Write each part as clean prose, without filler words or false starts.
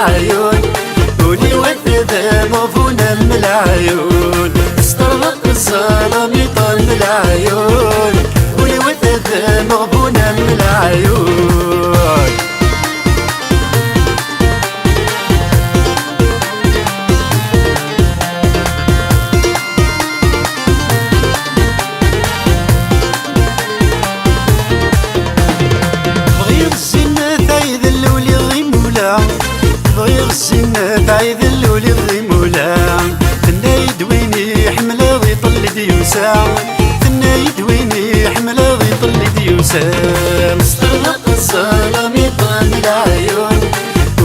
العيون ولي ودد مغبونا من العيون استرق الظلام يطال من العيون ولي ودد مغبونا من العيون بغي السنة تعيد اللولي الغيمولا تنا يدويني حملة ضي طل ديوسا تنا يدويني حملة ضي طل ديوسا مستغرق الظلام يطال العيون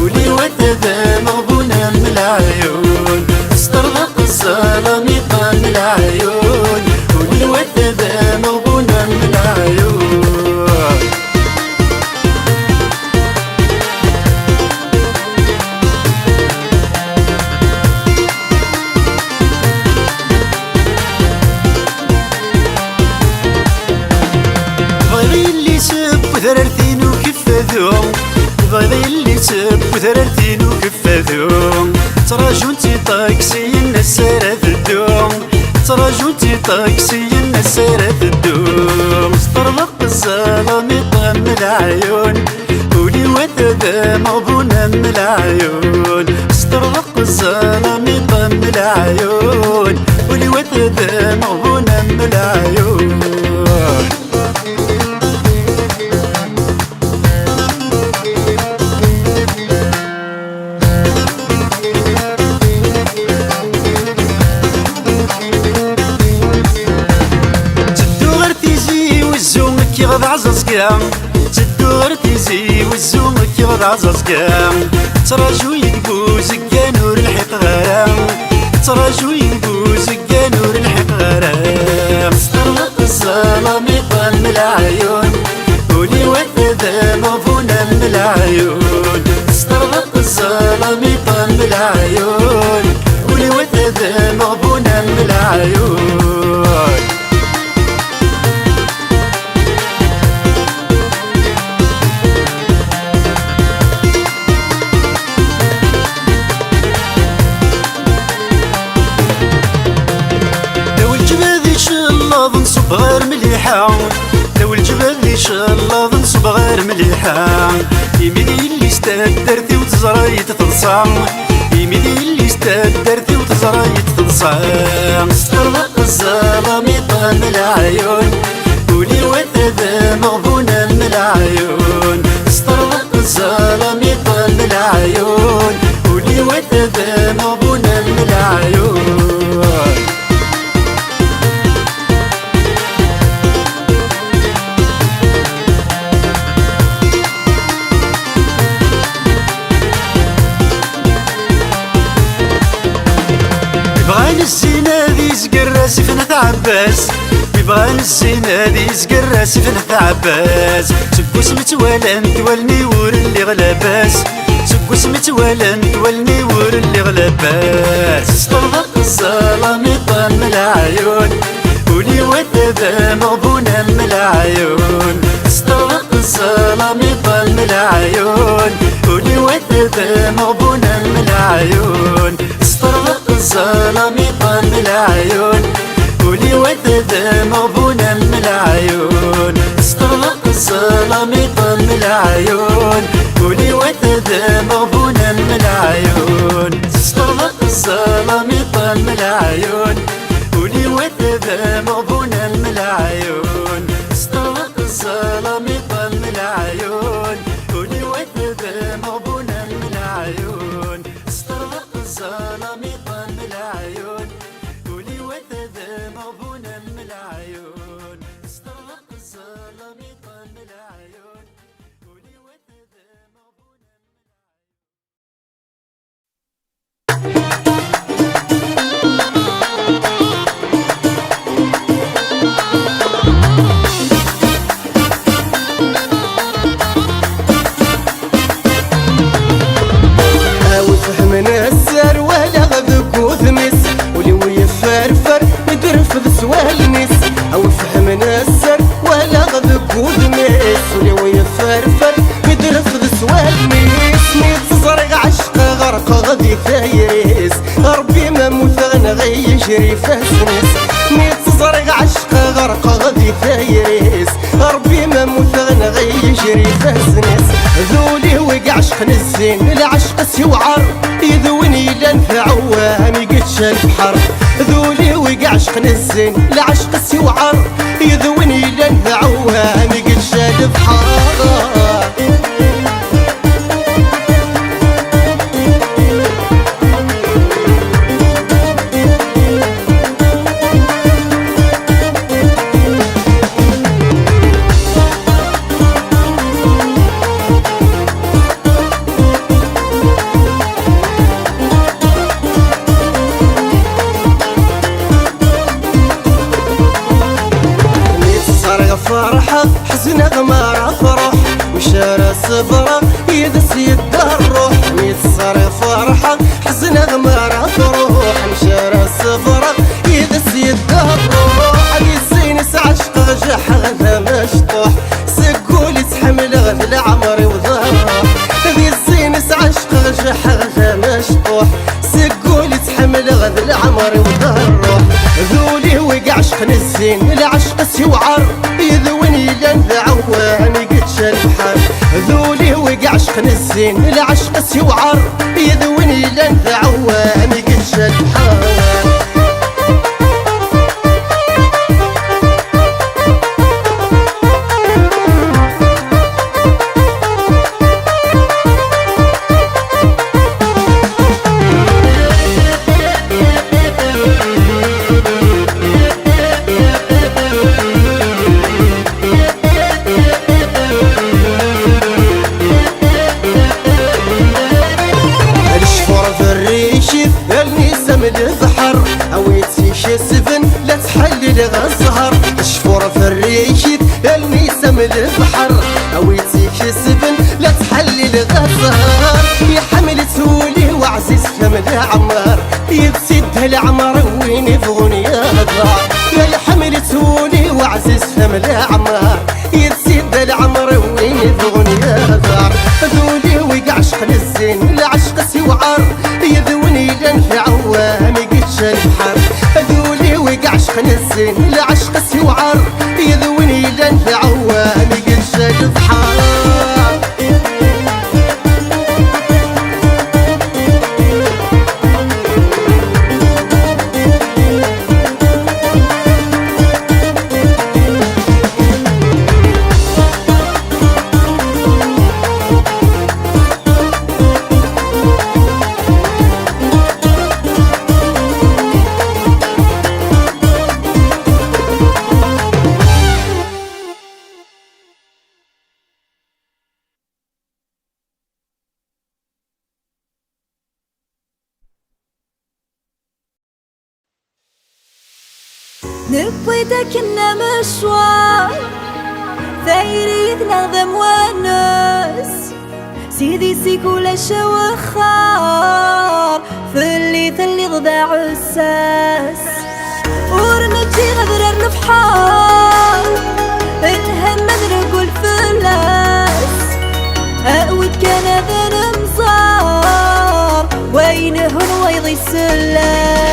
ولي ودد مغبونا من العيون مستغرق الظلام يطال العيون ولي ودد مغبونا من العيون وثررتين وكفاذوم بغي اللي سب وثررتين وكفاذوم تراجونتي طاكسي الناس سارة الدوم تراجونتي طاكسي الناس سارة الدوم استرلق الظلام يطال من العيون ولي ودد مغبونا من العيون استرلق الظلام يطال من العيون ولي ودد مغبونا من العيون كيغض عزازكام تدو غير تيزي والزوم كيغض عزازكام تراجو ينبو زكا نور الحق غرام تراجو ينبو زكا نور الحق غرام استرلق الظلام يطال من العيون ولي ودد مغبونا من العيون استرلق الظلام يطال من العيون ولي ودد مغبونا من العيون نصب غير مليحة لو الجبال ذي شالله نصب غير مليحة يميني اللي استدرتي وتزراي تتنصام يميني اللي استدرتي وتزراي تتنصام استرلق الظلام يطال من العيون ولي ودد مغبونا من العيون استرلق الظلام يطال من العيون ولي ودد مغبونا من العيون بغان الزينة ذي زقر راسي فنت عباس بغان الزينة ذي زقر راسي فنت عباس سكوس متوالن تولني ور اللي غلاباس سكوس متوالن تولني ور اللي غلاباس استرلق الظلام يطال من العيون ولي ودد مغبونا من العيون استرلق الظلام يطال من العيون ولي ودد مغبونا من العيون استرلق الظلام يطال من العيون ولي ودد مغبونا من العيون استرلق الظلام يطال من العيون ولي ودد مغبونا من العيون استرلق الظلام يطال من العيون ولي ودد مغبونا من العيون استرلق الظلام يطال من العيون ولي ودد مغبونا من العيون استرلق الظلام يطال من العيون ولي ودد مغبونا من العيون استرلق الظلام يطال من العيون يجري فاسنس ميت زرق عشق غرق غادي فايريس ربي ما موت غنغي يجري فاسنس ذولي وقع عشق الزين العشق سيوعر يذوني لنفع وامي قدش البحر ذولي وقع عشق الزين العشق سيوعر يذوني لنفع وامي قدش البحر فرحة حزن غمارة فرح وشارة صبرة يدس يد الروح ميتصار فرحة حزن غمارة فروح وشارة صبرة يدس يد الروح يزين عشق غجح غدا مشطوح سقولي تحمل غدا عمري وظهره ذي الزين عشق غجح غدا مشطوح سقولي تحمل غدا عمري وظهره ذولي وقع عشق الزين العشق سيوعر يذوني لنفع وامي قدش البحر ذولي وقع عشق الزين العشق سيوعر يذوني لنفع وامي قدش البحر البحر اويتي شي سفن لا تحلل غزهر شفور في الريشيد الميسم البحر اويتي شي سفن لا تحلل غزهر يا حمل سولي وعزيز فمل عمار يبسد العمر وين يبغوني يا دار يا حمل سولي وعزيز فمل عمار يبسد العمر وين يبغوني يا دار ذولي وقع عشق الزين العشق سيوعر يذوني لنفع وامي قدش البحر ذولي وقع عشق الزين العشق سيوعر يذوني لنفع وامي قدش البحر نبويتك إنه مشوار ثايري تنظم ونس سيدي سيكول الشوخار في اللي ثلي ضبع الساس ورنجي غدر البحار اتهمد نقول فلاس أقود كان ذا المصار وينهن ويضي السلاس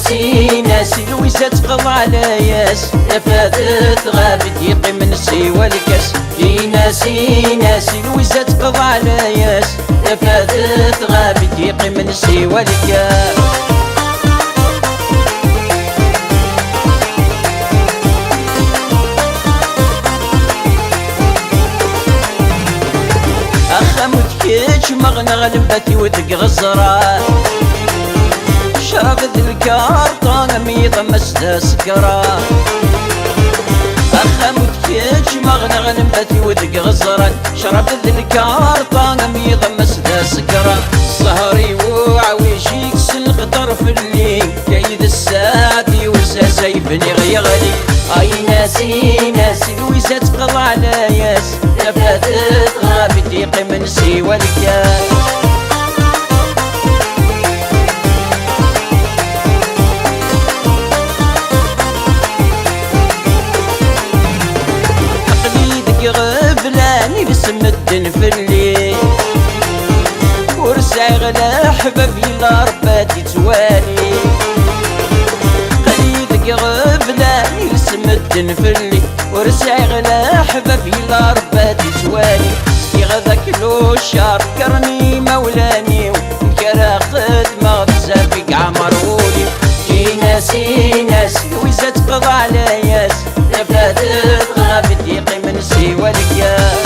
ناسي ناسي لويسة تقضى على ياس فاتت غابت يقي من السيوة الكاس ناسي ناسي لويسة تقضى على ياس فاتت غابت يقي من السيوة الكاس متكيش مغنى غلبتي ودق غزرة شربت الكارطة ميض مسدى سكرة متكيش مغنى غلبتي ودق غزرة شربت الكارطة ميض مسدى سكرة سهري وعويشيك سنخطر في الليل كيد الساتي وساسا يبني غيغلي اي ناسي ناسي لويسة تقضى على ياس فاتت غابت يقي من سيوى الكاس تقليدك غفلاني بسم الدن في الليل ورسعي غلا حبابي لا رباتي توالي قليدك غفلاني بسم الدن في الليل ورسعي غلا حبابي لا رباتي توالي غذاك لو شار كرني مولاني وكرا خدمة بزافق عمرولي ناسي ناسي ويزا تقضى على ياس فاتت غابت يقي من سيوى الكاس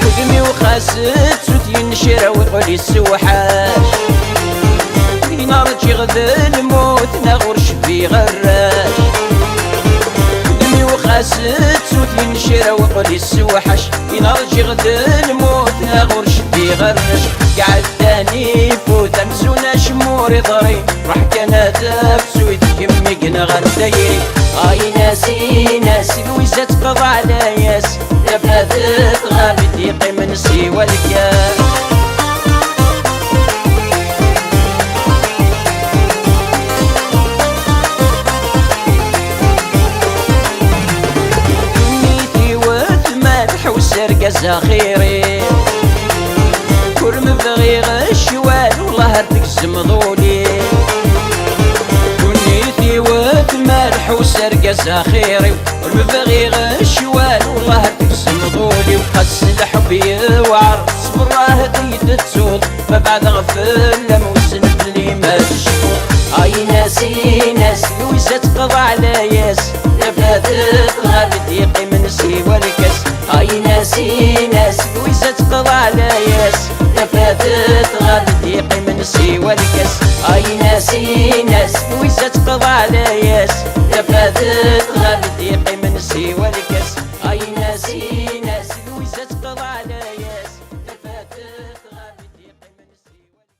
وقمي وخاست سوت ينشرى ويقولي السوحاش نارجي غدا الموت نغرش في غراش دمي وخاست صوت ينشرى وقلي السوحش نارجي غدا الموت نغرش في غراش قعد تاني فوت امسونا شموري ضري راح كان هدف سويت يمي قنا غنديري اي ناسي ناسي لويزة تقضى على ياس فاتت غابت يقي من سيوى الكاس سرقة خيري كل مبغي غشوال والله هردك زمضولي دنيتي وتمالح وسرقة خيري والمبغي غشوال والله هردك زمضولي وقص الحب يوعر صبر هديت تسود ما بعد غفل موسن اللي ما تشوف اي ناسي ناس لويسة تقضى على ياس فاتت غابت يقي من سيوى الكاس اي ناسي ناس لويسة تقضى على ياس فاتت غابت يقي من سيوى الكاس اي ناسي ناس لويسة تقضى على ياس فاتت غابت يقي من سيوى الكاس اي ناسي ناس لويسة تقضى على ياس فاتت غابت يقي من سيوى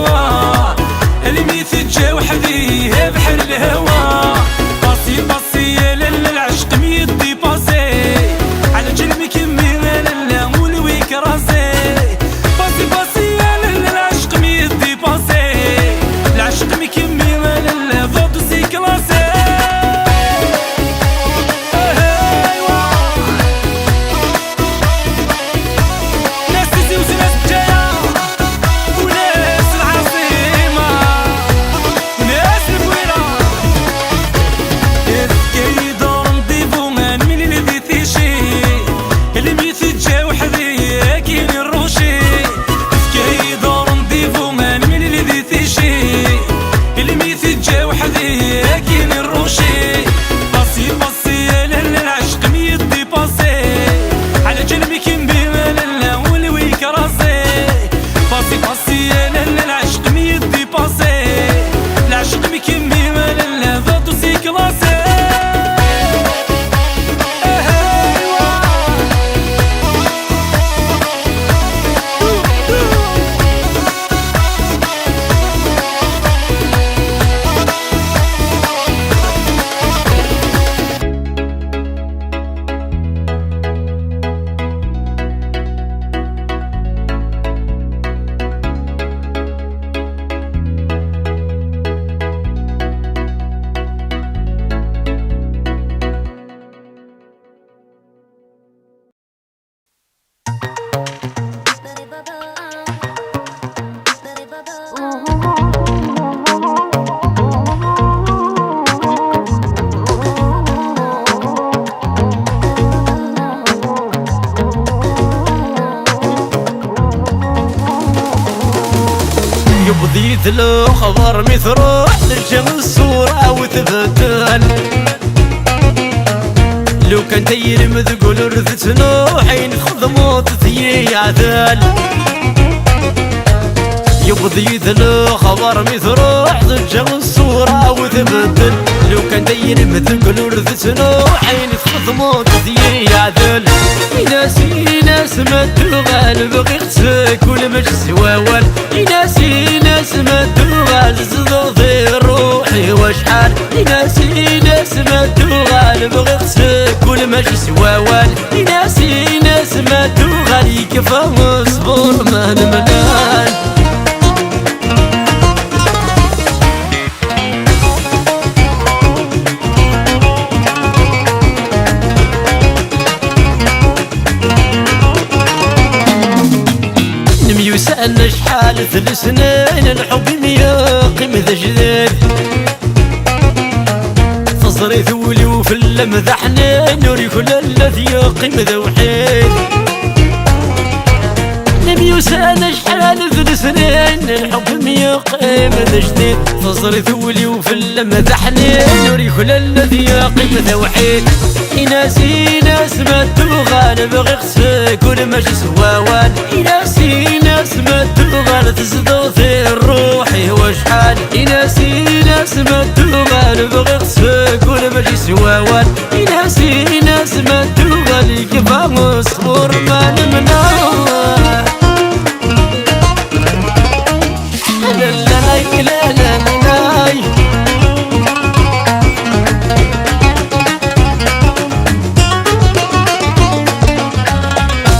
الهوى اللي ميتجا وحدي بحر الهوى باصي باصي يا لالا العشق ميدي باسي على جنبي كمي يا لالا ولويك راسي باصي باصي يا لالا العشق ميدي باسي العشق مكمي يا لالا ضد سي كلاسي بديت له خبر مثروح ترجم الصورة وتبدل لو كان داير مذقول رثت نوحين خضموت ثي عدل يبديت له خبر مثروح ترجم الصورة وتبدل لو كان داير مذقول رثت نوحين خضموت ثي عدل يناسي ناس ما تغال بغيتك كل مش سواوال يناسي ناس ما تغال زضضي روحي وشحال يناسي ناس ما تغال بغيتك كل مش سواوال يناسي ناس ما تغال يكفى مصبور ما نملان سألنا شحال 3 سنين الحب مياقي مذا جديد فصري ثولي وفي اللمذا حنين نوري كل الذي يقي مذا وحيد نبي سألنا شحال 3 سنين الحب مياقي مذا جديد فصري ثولي وفي اللمذا حنين نوري كل الذي يقي مذا وحيد يناسي ناس ما تبغى بغي خسك ولا ماشي سواوان يناسي ناس ما تبغى تزدوثي روحي وشحال يناسي ناس ما تبغى بغي خسك ولا ماشي سواوان يناسي ناس ما تبغى لي كيفاه مصبور ما نمنعه لا لا لا لا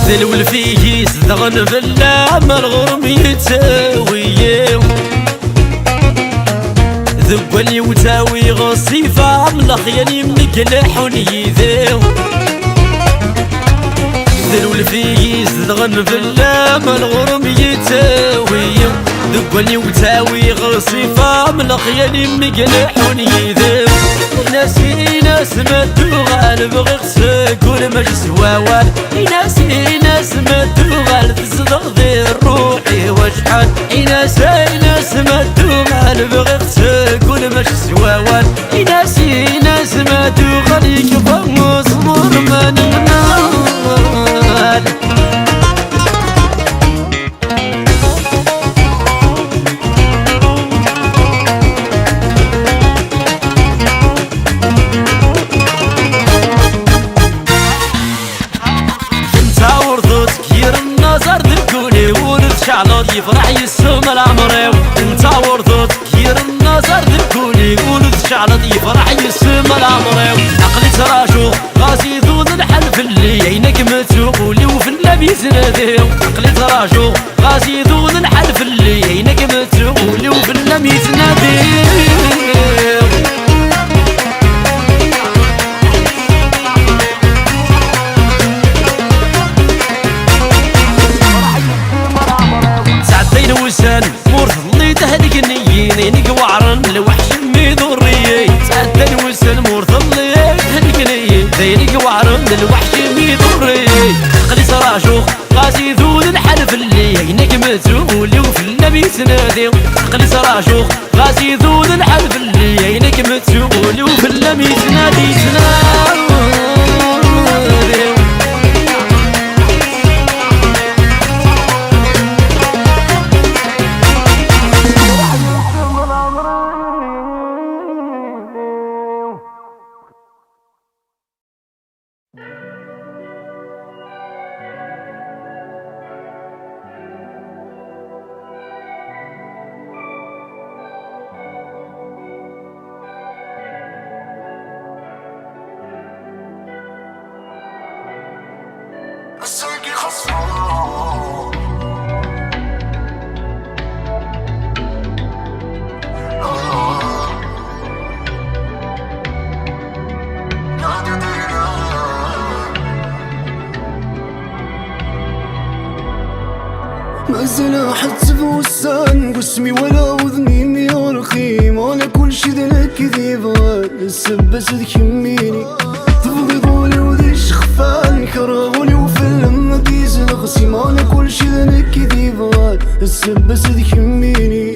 ذلول فيه يصدغن بالله ما الغرم يتساوي ذبني وتاوي غصيفة ملخيان يمنك لحوني ذاو ذلول فيه يصدغن بالله ما الغرم يتساوي ذبني وتاوي غصيفة ملخيان يمنك لحوني ذاو يناسي ناس ما تغال بغي خسك ولا ماشي سواوال يناسي ناس ما تغال تزدغضي روحي وشحال يناسي ناس ما تغال بغي خسك ولا ماشي سواوال يناسي ناس ما تغال يكفى مصبور ما نمنال شعلوت يفرح يسوم العمري ورثت كير النظر ذكولي ولد شعلط يفرح يسمى العمري عقلي تراشو غازي ذود الحلف اللي عينك متسوقولي وفي النبي زنادي عقلي تراشو غازي ذود الحلف اللي عينك متسوقولي وفي النبي زنادي وسان مورث اللي تهدك نيين وعرن الوحش ميدوريي تعدن وسان مورث اللي تهدك نيين ذينك وعرن الوحش ميدوريي عقلي سراشوخ قاسي ذود الحلف اللي عينك متسولي وفي النبي تنادي عقلي سراشوخ قاسي ذود الحلف اللي عينك متسولي وفي النبي تنادي مازال حتف وسان قسمي ولا وذني ميرخيم وانا كل شي ذا كذيب السبس تكميني تبغضوني وذي شخفان كرهوني وفيلم ديز الغسيم وانا كل شي ذا كذيب السبس تكميني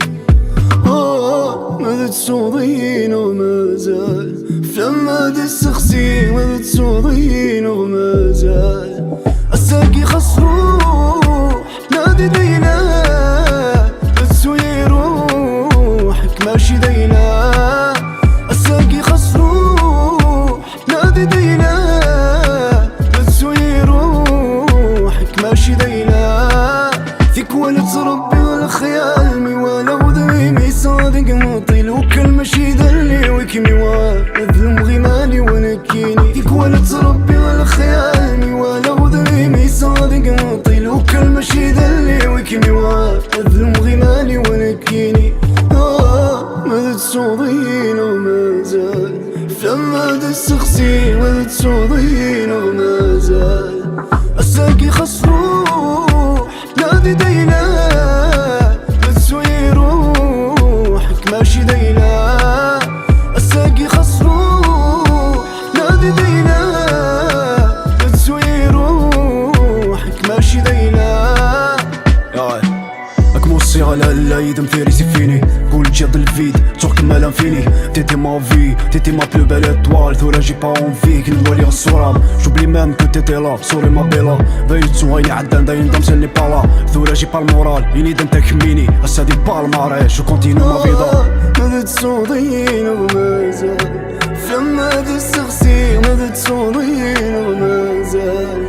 ماذا تصوضين ومازال فلما دسخسي ماذا تصوضين ومازال الساقي خسروح نادي دينا تسوي روحك ماشي دينا الساقي خسروح نادي دينا تسوي روحك ماشي دينا فيك ولا تربي ولا خيال مي ولا وذمي صادق مطيل وكل ماشي دلي وكمي واذلم غمالي ونكيني فيك ولا تربي ولا خيال مي ولا وذمي صادق مطيل وكل ماشي دلي وكمي واذلم غمالي ونكيني ماذا تصوضين ومازال فلما دسخسين ماذا تصوضين ومازال الساقي خسروح نادي دينا تسوي روحك ماشي دينا الساقي خسروح نادي دينا تسوي روحك ماشي دينا موسي على العيد مفيريسي فيني قول جاد الفيد تروك مالان فيني تيتي ما في تيتي ما بلو بال étoile ثورا جي با اونفي كي نولي الصورة جوبلي مام كو تيتي لا سوري ما بيلا دايتو هايني عدان داين دام سني بالا ثورا جي با المورال يني دان تكميني اسادي بالماريش وكونتينو ما بيضا ماذا تصوضين ومازال فما دسخسي ماذا تصوضين ومازال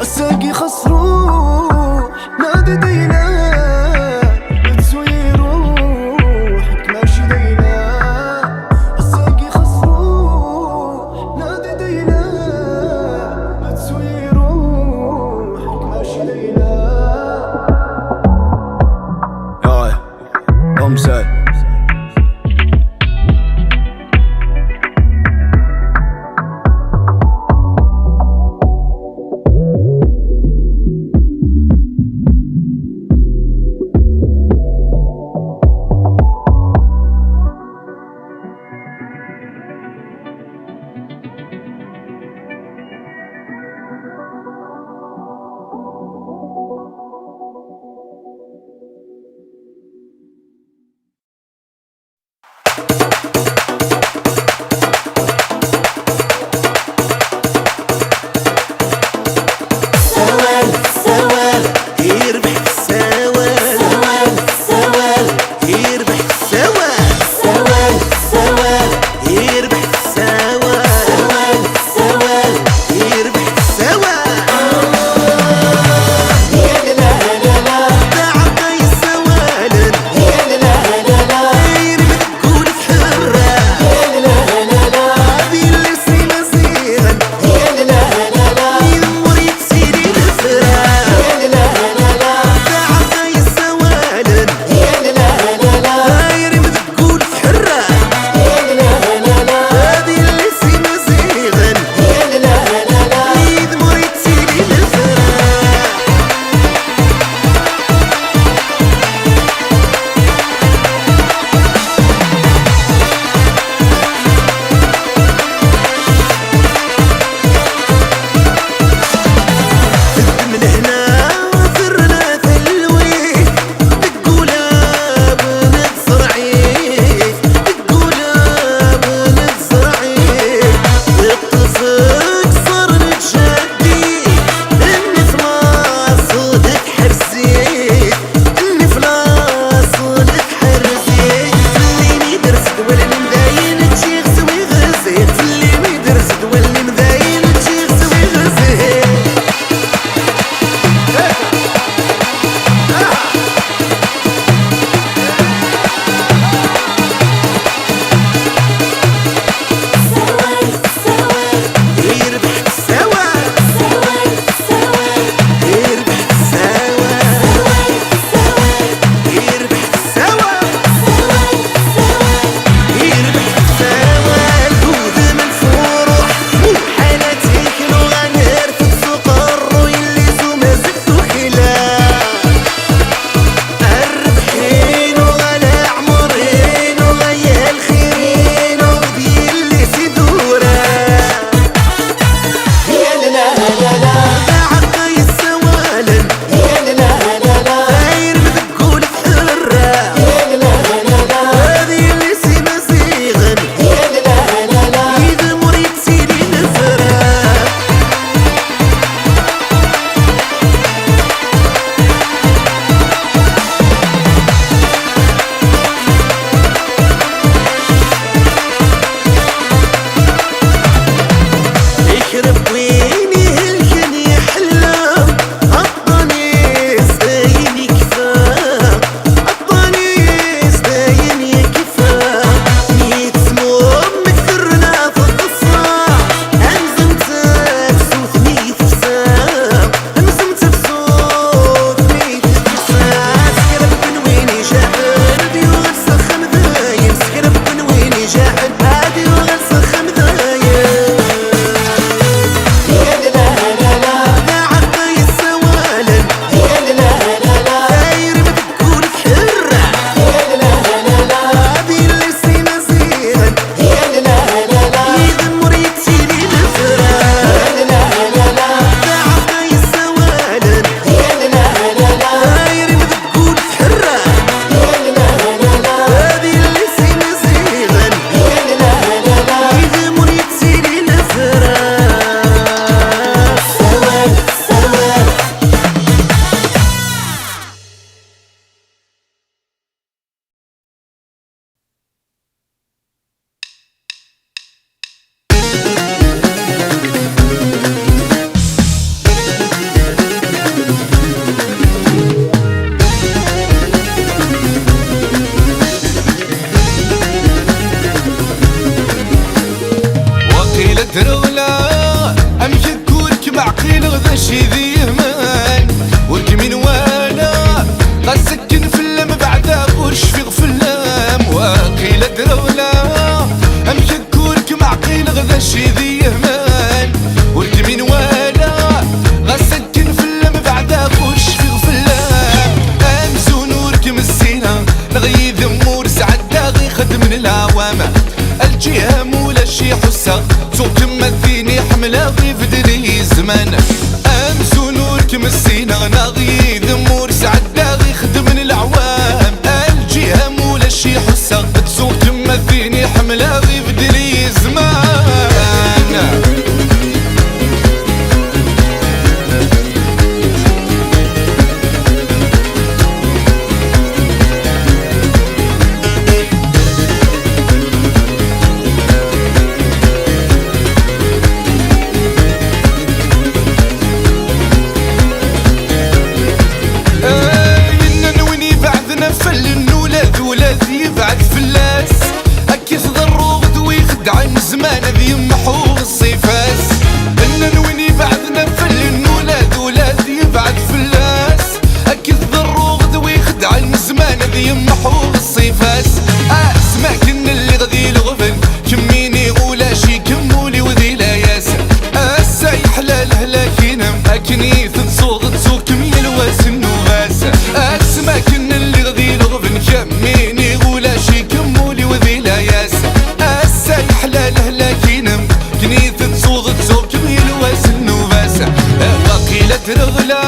الساقي خسروح نادي دينا حسا توك مثيني حملة غيف دلي زمان أمسو نورك السينا ناغي ذمور سعدا غي خدمن العوام الجهة مولا شي حسا توك مثيني حملة غيف دلي زمان يبعد فلاس أكيد ضروغ ذوي خدعين زمان ذي يمحو الصيفاس إنن وين يبعدنا فلن ولاد يبعد فلاس أكيد ضروغ ذوي خدعين زمان ذي يمحو الصيفاس أسماكن اللي غذي الغفن كميني ولا شي كمولي وذي لا ياسر السايح لهلاكينم أكني تنصوغ تسوق ميل واسن وغاسة أسماكن اللي غذي الغفن كميني شي كمولي وذي لا ياسر السايح لهلاكينم كنيث تصوغ تسوق كميل واسن وباسة وقيلة رغلا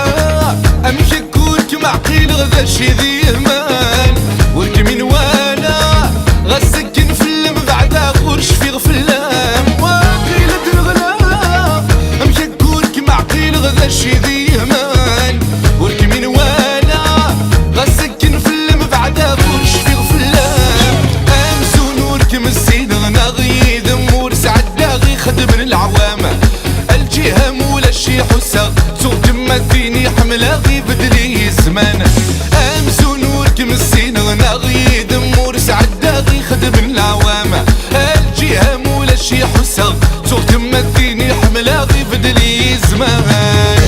أمشي كورك معقيل غذا شي ذي يهمان ورك من وانا غسكن فيلم بعدا غورش في غفلام وقيلة رغلا أمشي كورك معقيل غذا شي ذي يهمان ورك من وانا غسكن فيلم بعدا غورش في غفلام مسينا ناغي ذمور سعدا غي خدمن العوامة الجهة مولا شي حسا سوق مثيني حملة غي بدلي زمان أمسو نورك مسينا ناغي ذمور سعدا غي خدمن العوامة الجهة مولا شي حسا سوق مثيني حملة غي بدلي زمان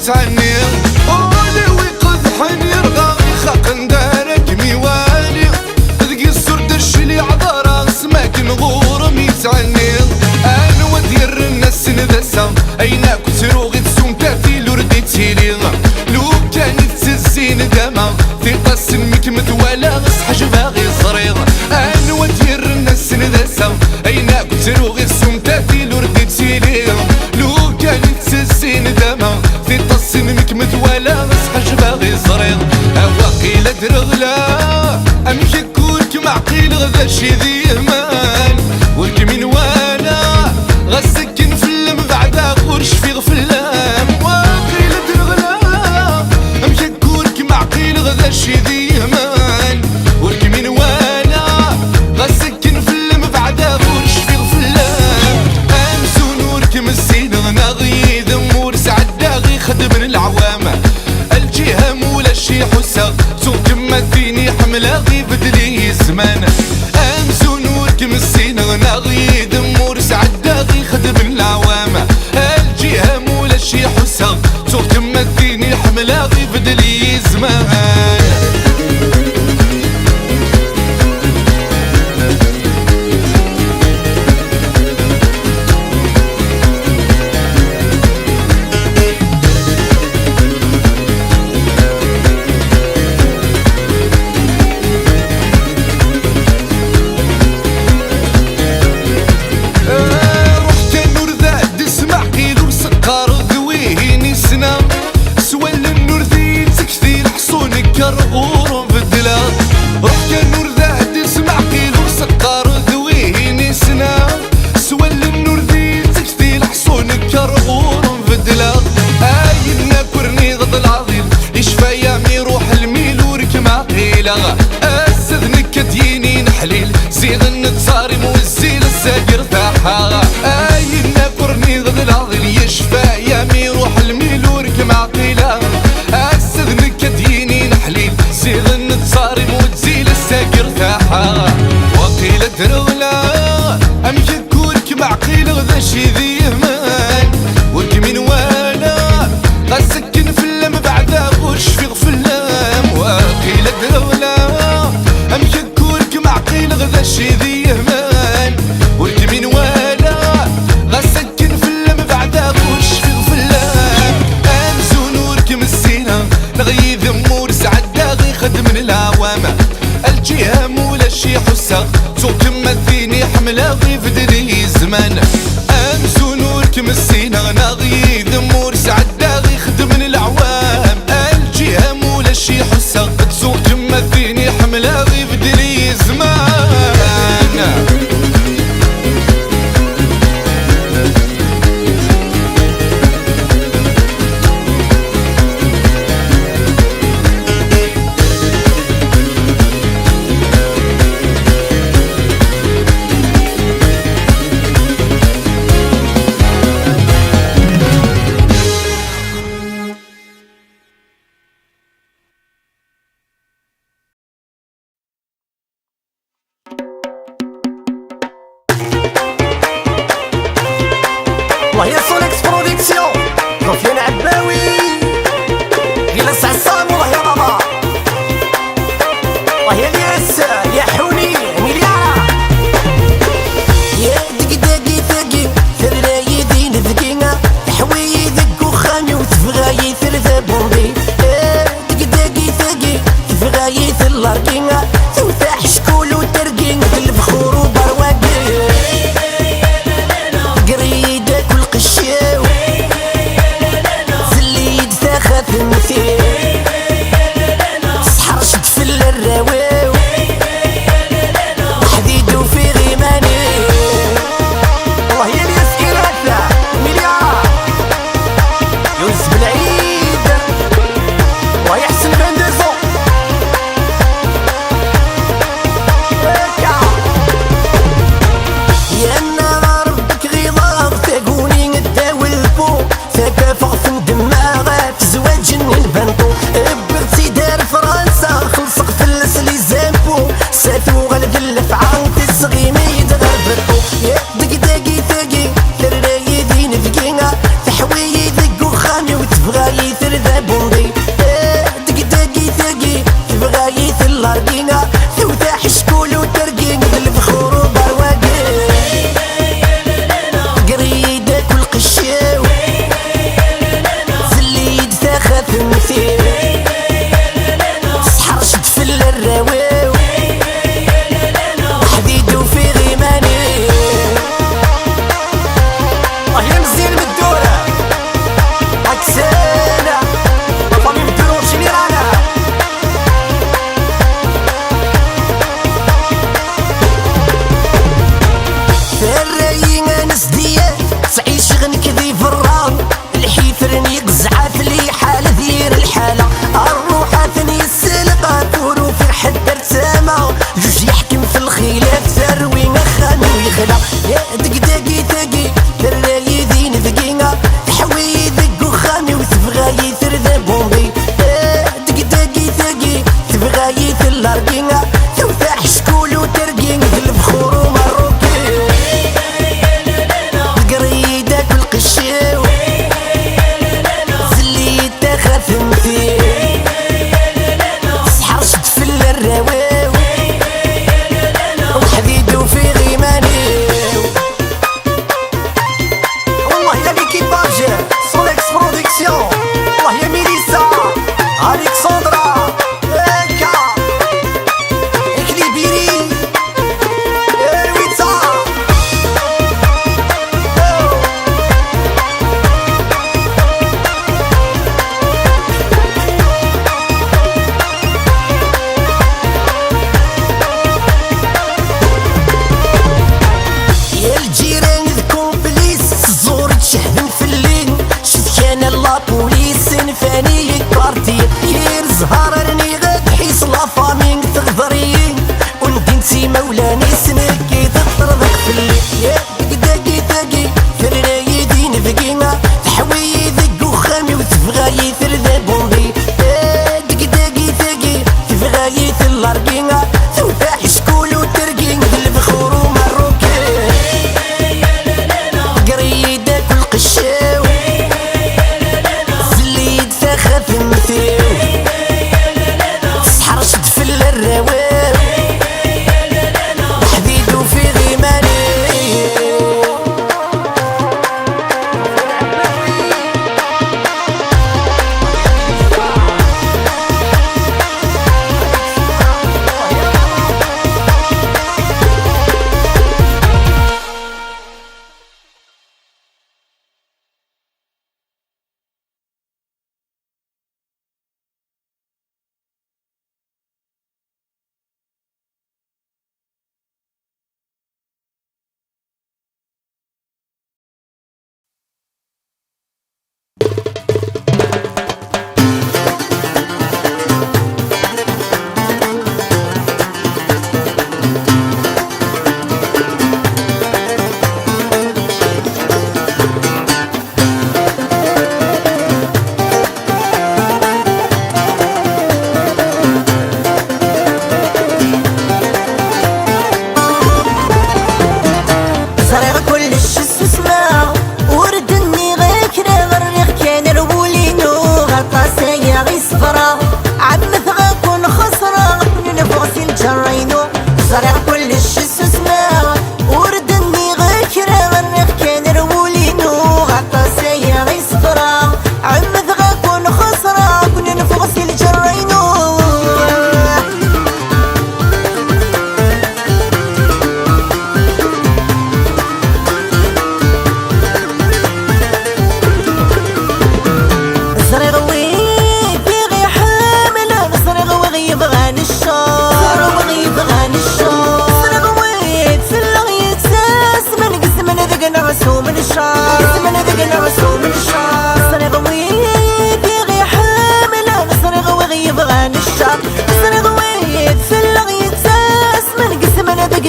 تعني قولي ويقذحن يرغى خاقن دارك ميوالي ذقي السرد الشلي عذارا سماك نغور ميتعني انا ودير الناس ندسا ايناك تروغي تسوم تاتي لوردي تيليغا لو كانت تزين داما في قص مكمت ولا غصحج باغي صريغ انا ودير الناس ندسا ايناك تروغي تسوم تاتي لوردي تيليغا لو كانت تزين داما في تصين مكمت ولا مسحش باغي صريغ وقيلة درغلا أمشي كورك معقيل غذا شي ذي يهمان ورك من وانا غسكن فيلم بعدا غورش في غفلام وقيلة درغلا أمشي كورك معقيل غذا شي ذي يهمان ورك من وانا غسكن فيلم بعدا غورش في غفلام أمسو نورك مسينا ناغي ذمور سعدا غي خدمن العوامة الجهة مولا شي حسا سوق مثيني حملة غي بدلي زمان أمسو نورك مسينا ناغي ذمور سعدا غي خدمن العوامة الجهة مولا شي حسا سوق مثيني حملة غي بدلي زمان كرغور في الدلا روح كالنور ذا تسمع قيلو سقار ذويه نسنا سوال النور ذي تكتي الحصون كرغور في الدلا اينا كورني غض العظيم يشفى يامي روح الميل ورك ما قيلة السذنك كديني نحليل زيغ النتصارم والزيل الساقر ثاحا اينا كورني غض العظيم يشفى يامي روح الميل ورك ما قيلة السذنك كديني نحليل زيغ النتصارم وتزيل الساقر ثاحا وقيل درغلا امشي كورك معقيل سوق تمثيني حملة غي فدري زمان أمسو نور كمسينا ناغي ذمور سعدا غي خدم العوام الجهة مولا شي حسا سوق تمثيني حملة غي فدري زمان وهي سوليكس برودكسيون رفيان عباوي غير سعسام والله يا بابا وهي الياس يا حوني مليارة يا دقداقي ثقي ثراي دين ذقينا حوي ذق وخامي وتفغاي ثلاثة بومبي دقداقي ثقي تفغاي ثلاركينا توثاح شكول وترقين بالبخور وبرواقي قريدة كل قشاو زليد ثاخذ المثيل سحر شد في الراواو حديد وفي غيماني والله يا الياس إراثة مليار يوسف بالعيد ويحسن بندزو يا نار ربك غيظاغ تاقوني نداوي البو ثقافة في دماغات زواج البنطو بغتي دار فرنسا خلصق فلس لي زامبو ساتو غلب الفعان تسغيمي دغربتو يا دقداقي ثاقي ثراي دين ذقينا تحوي ذق وخامي وتبغاي ثرذا بومبي دقداقي ثاقي تبغاي ثلارقينا توثاح شكول وترقين بالبخور وبرواقي قريدة كل قشاو زليد ثاخذ المثيل سحر شد في الراواو حديد وفي غيماني وهي مزيان بالدورة عكسانا فامي بدرور شني رانا الرايين ناس ديال تعيش غنكذي في الرام الحيفرن يقزع في لي حالة دير الحالة الروحة ثني السلقة كورو في حد ارتامة جوج يحكم في الخلاف ثروي خان ويخلع يا دقداقي ثقي الراي دين ذقينا تحوي ذق وخامي وتبغاي ثرذا بومبي دقداقي ثقي تبغاي ثلارقينا توثاح شكول وترقين بالبخور ومروكي قريدة كل قشاو زليد تاخذ مثيل سحر شد في الراواو وحديد وفي غيماني والله يا ليكيباج سوليكس برودكسيون والله يا ميليسا الكسندرا هكا اكليبيري رويتا يا الجيران الكومبليس الزور تشهدن في الليل شفت كان لابوليس نفاني بارتي ير زهر راني غاد حيس لا فامين تغدرين وندنتي مولاني سمكي تطردك في الليل يا دقداقي ثاقي ثراي دين ذقينا تحوي ذق وخامي وتبغاي ثرذا بومبي دقداقي ثاقي تبغاي ثلارقينا توثاح شكول وترقين بالبخور ومروكي قريدة كل قشاو زليد ثاخذ المثيل سحر شد في الراواو حديد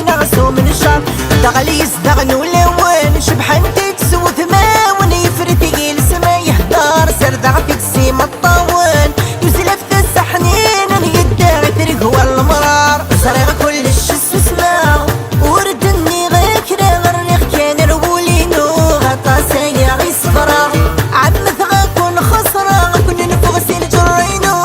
نغسو من الشر دغلي يزدغن ولون شبحان تكسو ثماون يفرتي السما يهدر سردع فيك سيما الطاون يزلف السحنين يدار تريق هو المرار صريغ كل الشس وسماع وردني غيكرا غريغ كان رولينو غطا سايا غي صفرا عمث غاكون خسرا غكون نفغسي الجرينو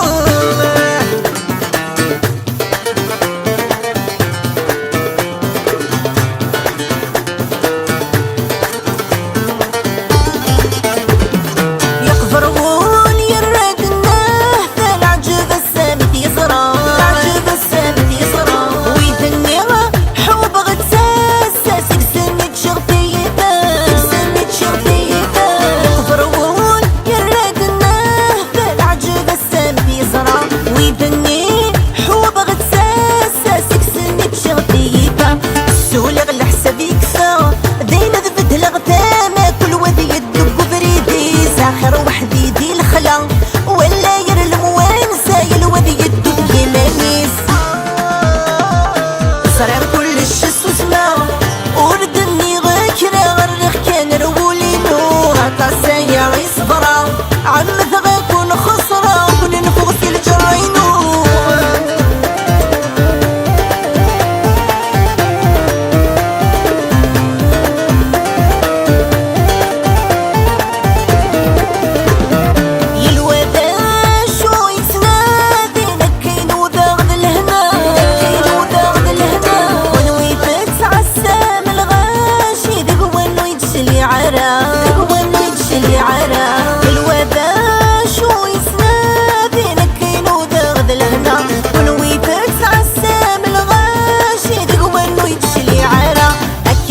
يقفرون يرد الناه فالعجب السامت يزرع العجب السامت يزرع ويدني حوب غتساس سكسنت شغفيتا سكسنت شغفيتا يقفرون يرد الناه فالعجب السامت يزرع ويدني حوب غتساس سكسنت شغفيتا السولغ الحساب يكفى دين ذفت الغتامة كل وذي يدق بريدي ساخر وحدي دي الخلا ولا ير الموانسة يلوذي يدق يمانيس صرير كل الشس وسماع وردني غاكرا غرخ كان رولينو غطا سايا غيصبرا عمث غاكون خسرا كون نفغسي الجرينو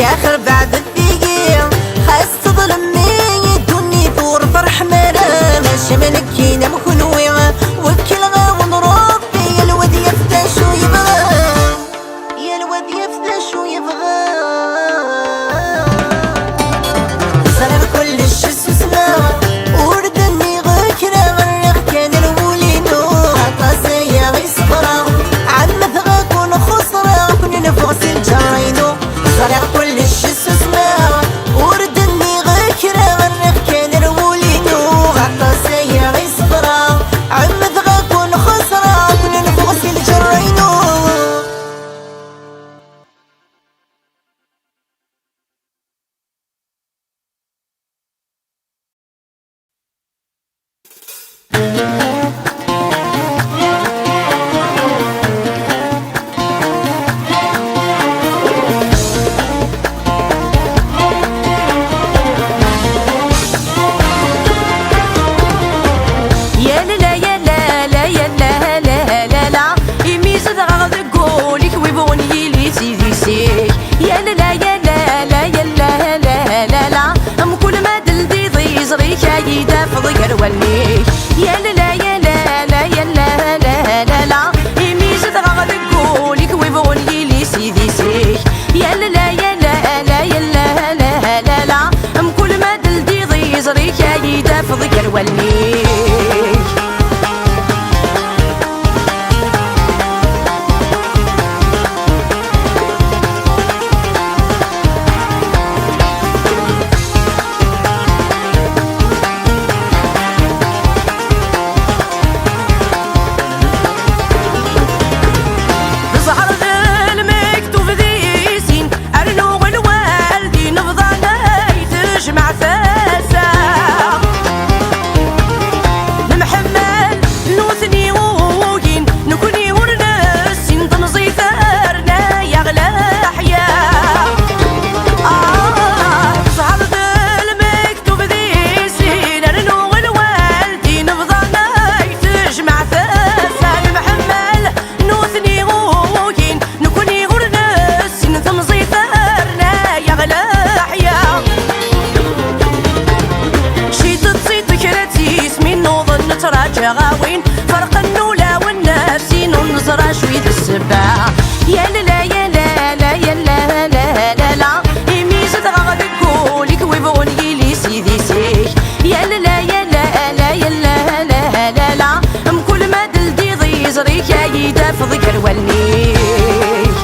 آخر بعد الثقيل خاص تظلمني الدنيا ثور فرح مرا ماشي منك كينا مخلوي وكل غاون ربي يا الواد يفتى شو يبغى يا الواد يفتى شو يبغى صار كل الشس وسماع وردني غاكرا غرق كان الولينو عطا سايا غيصبرا عمث غاكون خسرا كون نفغسي الجرينو صار كل الشس وسماع وردني غاكرا غرق كان الولينو عطا سايا غيصبرا عمث غاكون خسرا كون نفغسي الجرينو يا لا يا لا لا يا لا لا لا لا يميز غاض قولك ويبوني لي سيدي سيك يا لا لا يا لا لا يا لا لا لا لا ام كل ما دلدي ضي زريك يدا فضير وليك يا لا لا يا لا لا يا لا لا لا لا يميز غاض قولك ويبوني لي سيدي سيك يا لا لا يا لا لا يا لا لا لا لا ام كل ما دلدي ضي زريك يدا فضير وليك ظهر المكتوب ذي سين أرنو والوالدي نفضل تجمع فاسا نمحمل نوثني وين نكوني ورنسين تنظي ثارنا يغلى حياة ظهر المكتوب ذي سين أرنو والوالدي نفضل تجمع فاسا نمحمل نوثني وين نكوني ورنسين تنظي ثارنا يغلى حياة شيت تصيد فكرتي اسمي نوض نتراجع غاوين فرق النولا والنفسين ونزرع شوية السباع يا لا لا يا لا لا يا لا لا لا لا يميز غاض قولك ويبغوني لي سيدي سيك يا لا لا يا لا لا يا لا لا لا لا ام كل ما دلدي ضي زريك يدا فضير وليك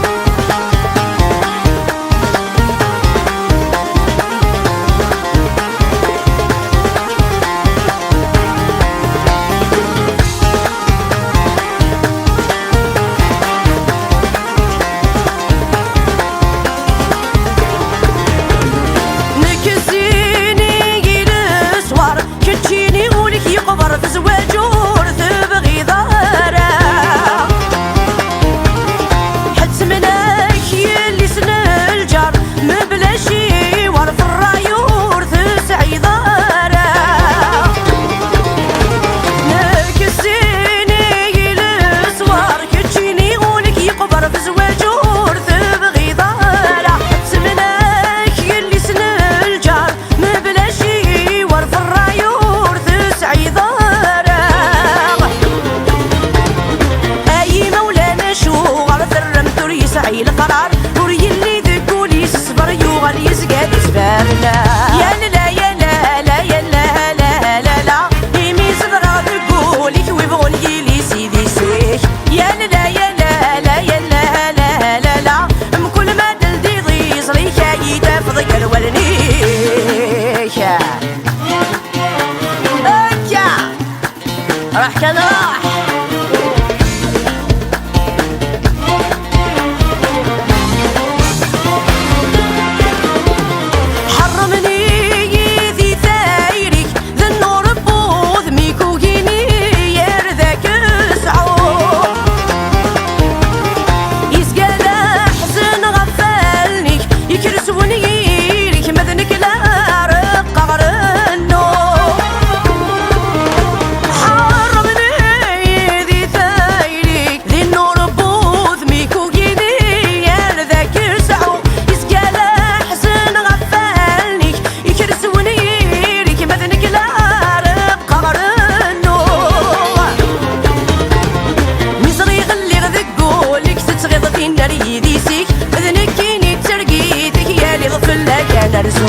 نرزو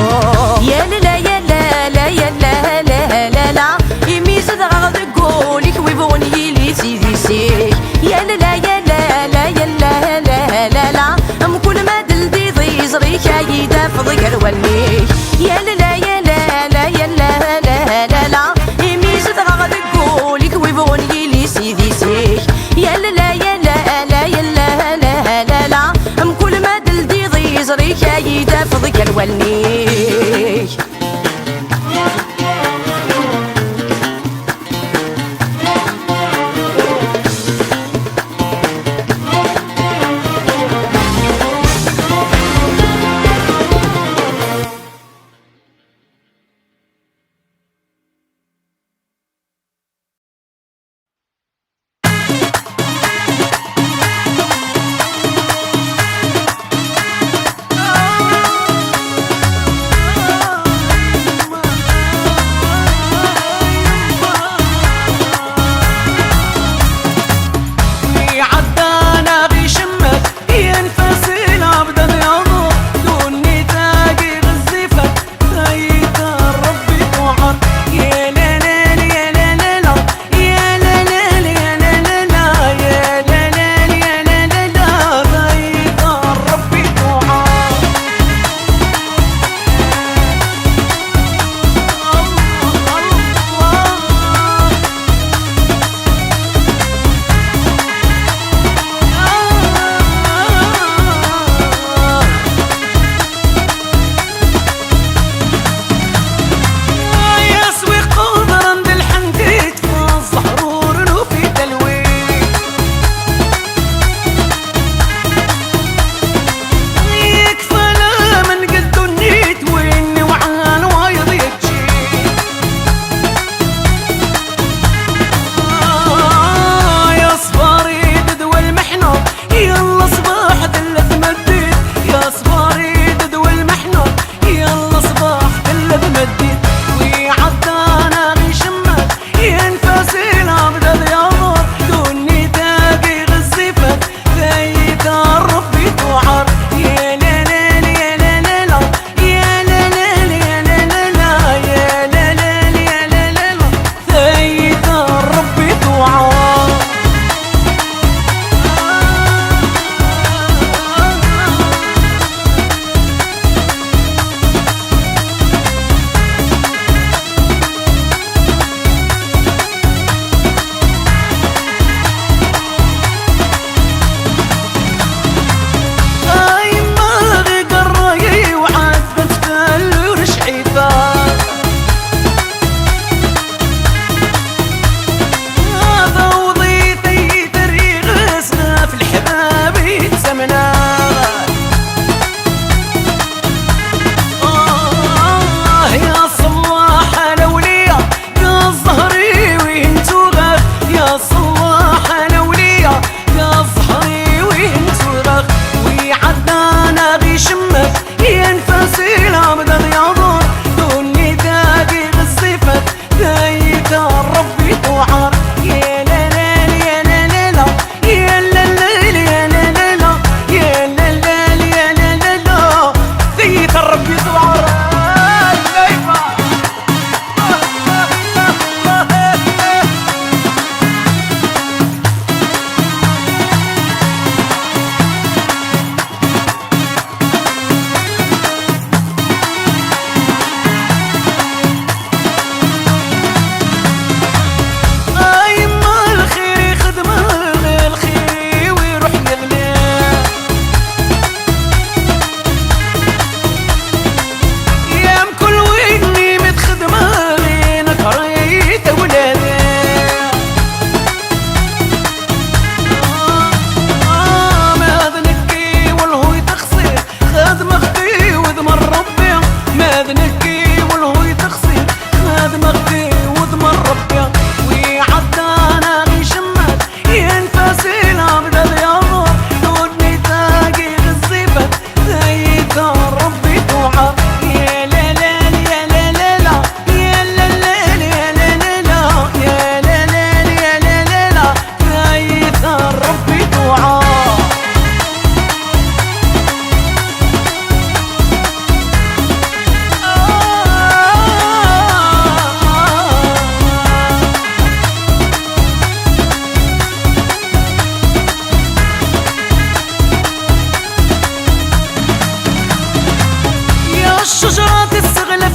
يا لا يا لا لا يا لا لا لا لا يميز غغض قولك ويبغون يلي سيدي سيك يا لا يا لا لا يا لا لا لا لا ام كل ما دلدي ضي زريك يدا فضيك وليك يا لا يا لا لا يا لا لا لا لا يميز غغض قولك ويبغون يلي سيدي سيك يا لا يا لا لا يا لا لا لا لا ام كل ما دلدي ضي زريك يدا فضيك وليك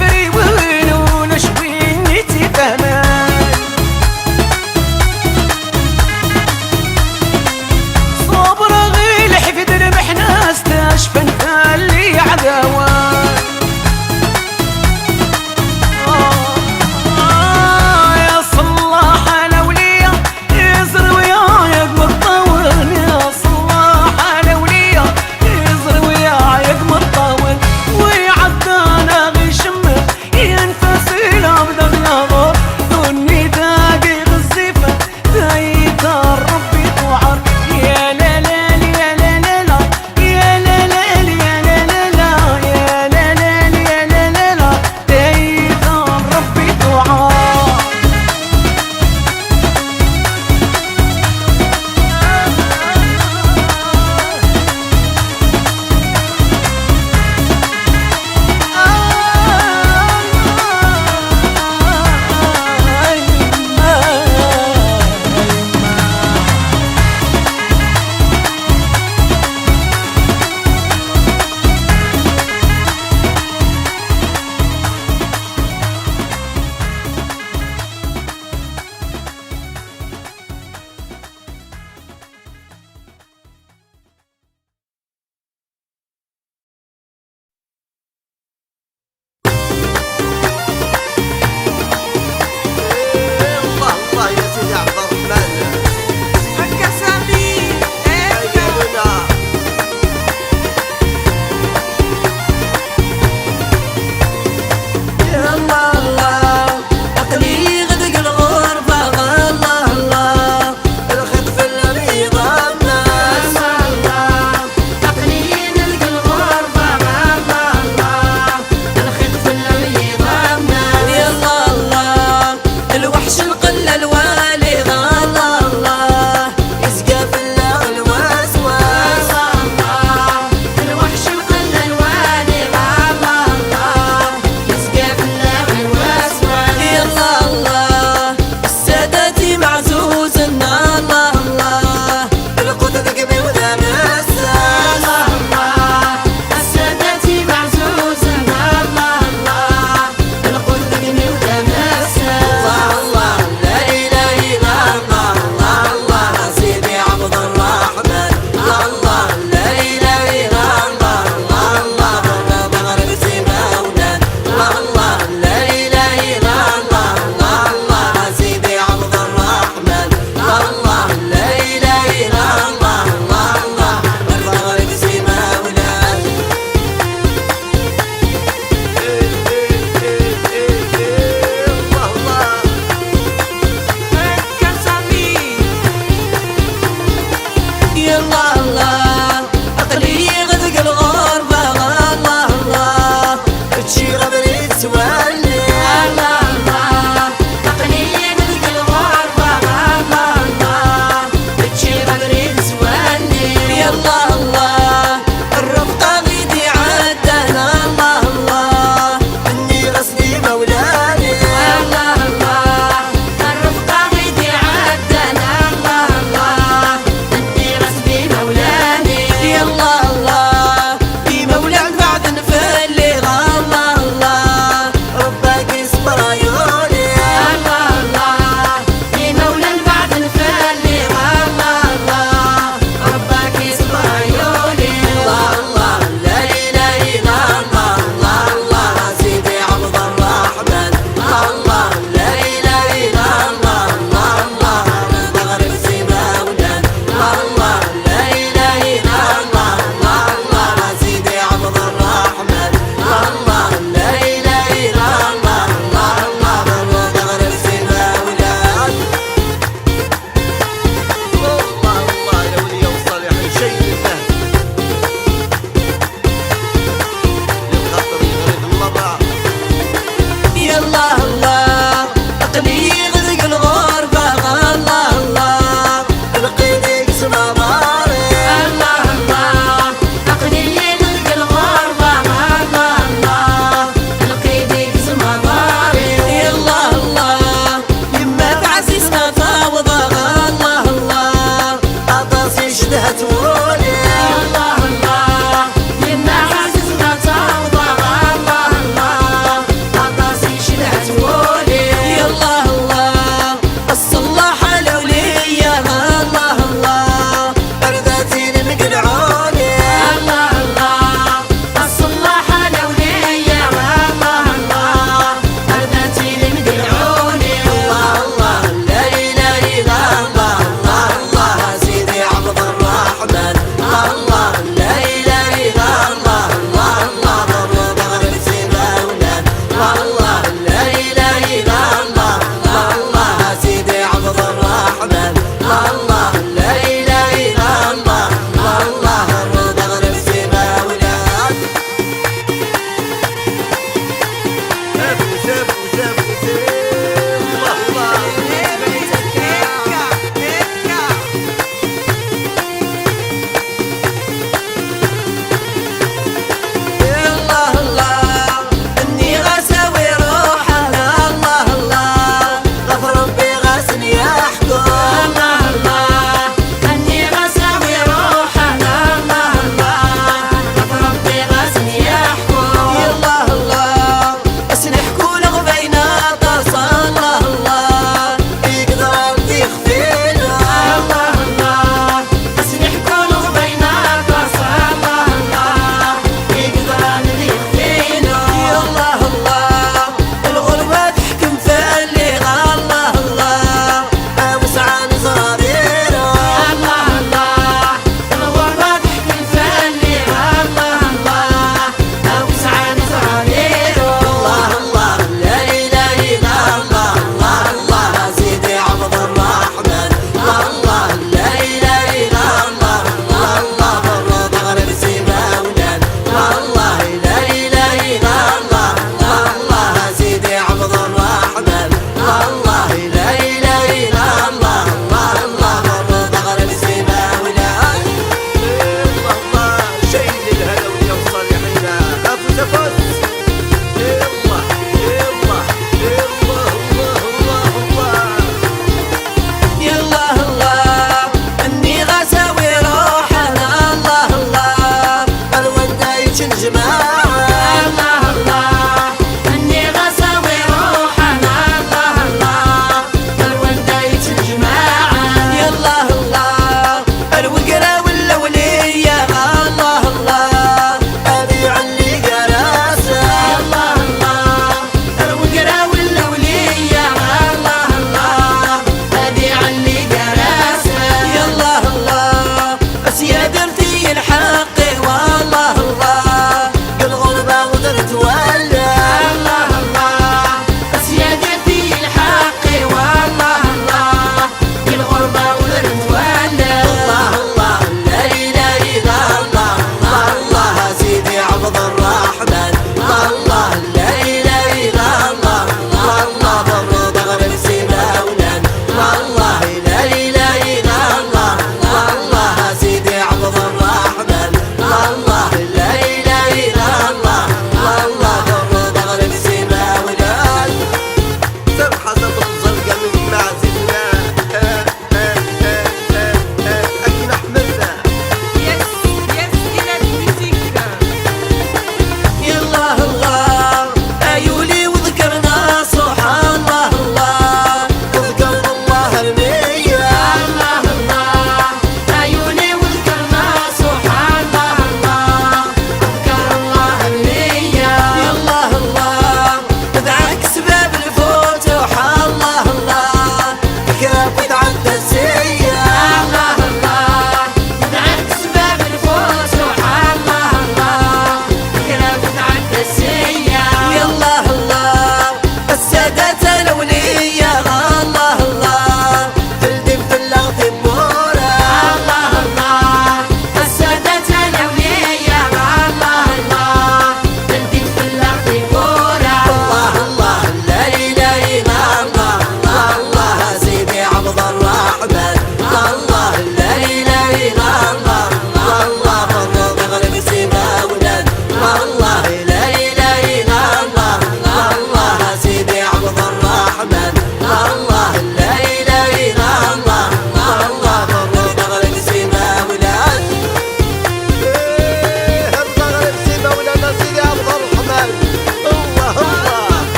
فري وين شويني تفهمان صبر غي الحفظ ربحنا استشفى اللي عداوان يا صلاح الاولياء يزر وياي مطول يا صلاح الاولياء يزر وياي مطول ويعدانا غي شمه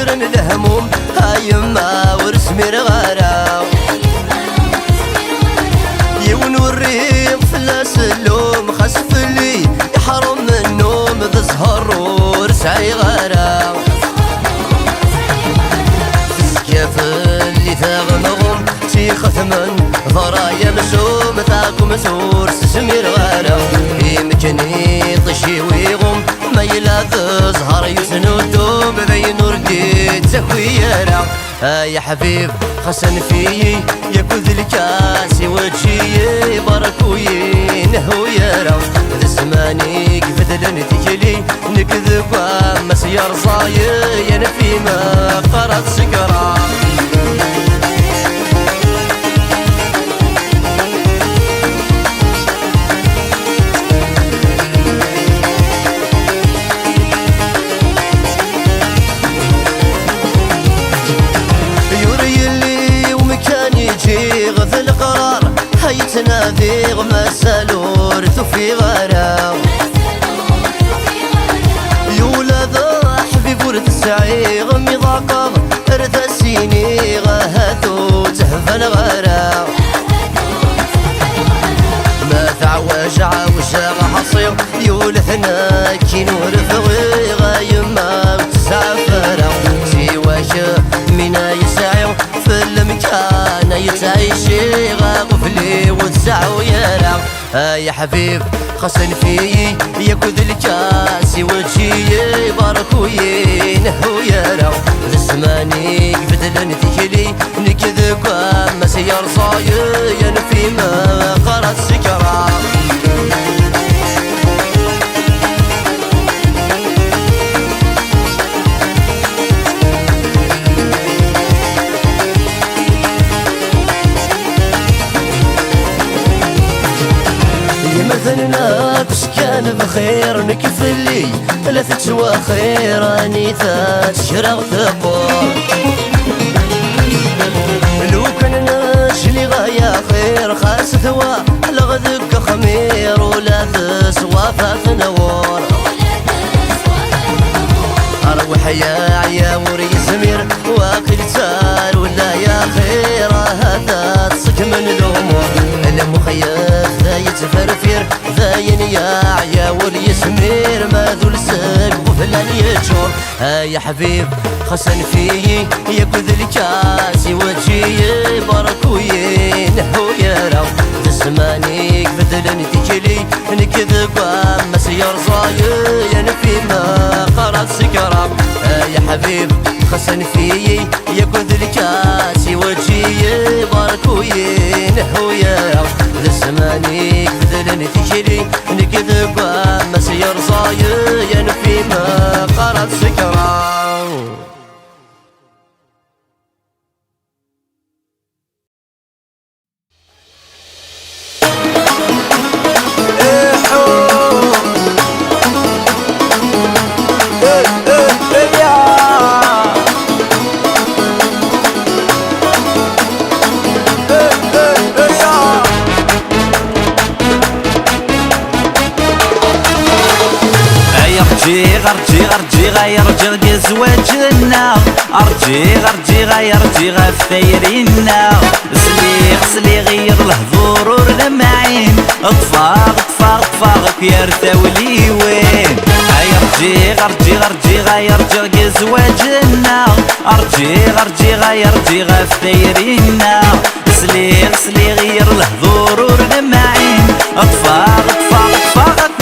يدرن الهموم هايما ورسمي رغارة يونو الريق فلاس اللوم خسف لي يحرم من النوم ذا زهر ورسعي غارة كيف اللي ثاغمهم تيخث من ضرايا مسوم تاكم سور سسمير غارة يمكني طشي ويغم ما يلاذ زهر يسنو الدوم بين وردي تكويرة يا حبيب خسن فيي يكوذ الكاسي وجهي بركوي نهو يرى ذا زماني كفدلن تجلي نكذب مسير صايي انا فيما قرأت سكرة غث القرار هيتنادي مسالور في غرام يولد حبيب ورث السعيغ مضاقب رث السيني غهثو تهفى الغرام ما تعوج عوجا حصير يولثنا كي نور فغي غايما وتسعفرا سواش منا يسعير في المكان يتعيشي غافلي وتسعو يرى يا حبيب خسن فيي يكوذ الكاسي وجهي باركوي نهو يرى ذا زماني كفدلن تجلي نكذب مسير صايي انا فيما قرأت سكرة مثلنا بس كان بخير نكفلي لا تتسوى خير اني تشرغ ثبور لو كان ناجلي غاية خير خاس ثوا لغذك خمير ولا تسوى فاتنور اروح يا عياوري زمير واكل تار ولا يا خير هذا تصك من الامور المخيف ذا يتفرفر ذاين يا عياور يسمير ما ذو لسك وفلان يجور يا حبيب خسن فيي يكوذ الكاسي وجهي بركوي نهو يرى ذا زماني كفدلن تجلي نكذب مسير صايي انا فيما قرأت سكرة يا حبيب خسن فيي يكوذ الكاسي وجهي بركوي نهو يرى ذا زماني كفدلن تجلي نكذب مسير صايي انا فيما قرأت سكرة ارجي غير جرق زواجنا ارجي غير فتيرينا سلي غير الهضور واللمعين طفاق يا رثاولي وين ارجي غير جرق زواجنا ارجي غير فتيرينا سلي غير الهضور واللمعين طفاق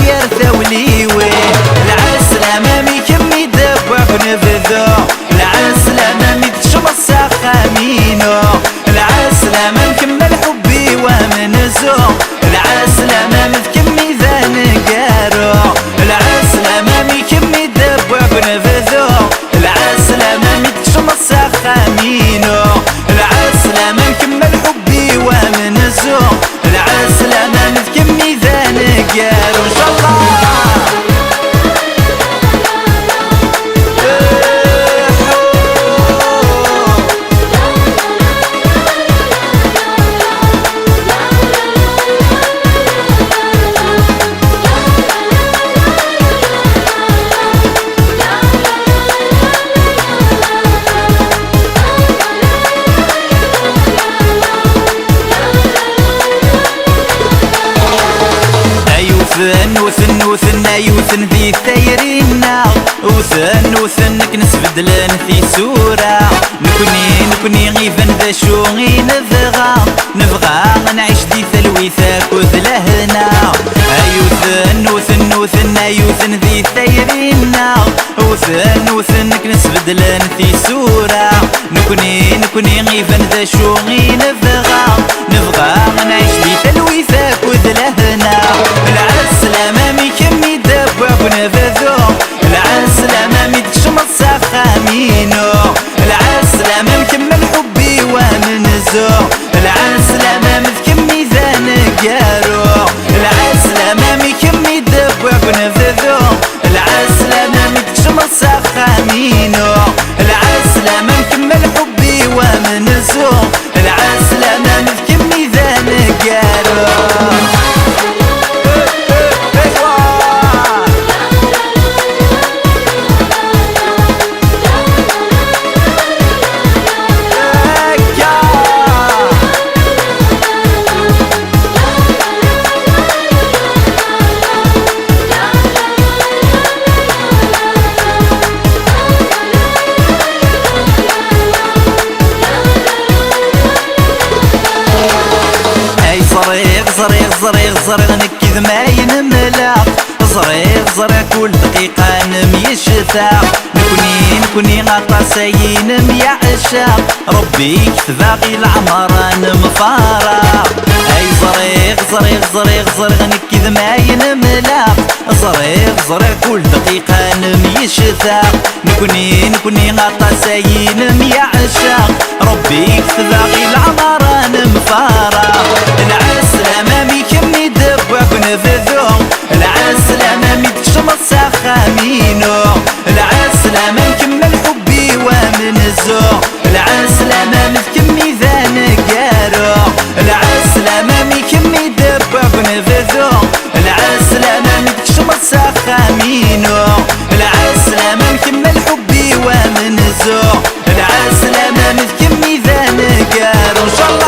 يا رثاولي وين العسلامة كمي دبوع بنفذو العسلامة تشرب الساخامينو العسلامة كمل حبي ومنزو العسلامة كمي ذا نقارو العسلامة كمي دبوع بنفذو العسلامة تشرب الساخامينو العسلامة كمل حبي ومنزو العسلامة كمي ذا نقارو ان شاء الله وثن يوثن ذي ثيرينا وثن كنس بدلن في سورة نكوني غيفن ذا شو غي نبغى نعيش دي ثلويثاك وذلهنا وثن يوثن ذي ثيرينا وثن كنس بدلن في سورة نكوني غيفن ذا شو غي نبغى نعيش دي ثلويثاك وذلهنا العسلامة مي كمي دابا ونفذو العسلامة مي تشمط ساخامينو العسلامة مكمل حبي ومنزو العسلامة مكمي ذا نقارو العسلامة مي كمي دابا ونفذو العسلامة مي تشمط ساخامينو العسلامة مكمل حبي ومنزو العسلامة مكمي ذا نقارو صريغ نكذ ما ينملاق صريغ كل دقيقة نميشتاق نكوني غطاسين ميعشاق ربي كتباقي العمر نمفارق اي صريغ نكذ ما ينملاق صريغ كل دقيقة نميشتاق نكوني غطاسين ميعشاق ربي كتباقي العمر نمفارق العسلامة مي كمي دبا ونفذو العسلامة مي تشمط ساخامينو العسلامة مكمل حبي ومنزو العسلامة مكمي ذا نقارو العسلامة مي كمي دبا ونفذو العسلامة مي تشمط ساخامينو العسلامة مكمل حبي ومنزو العسلامة مكمي ذا نقارو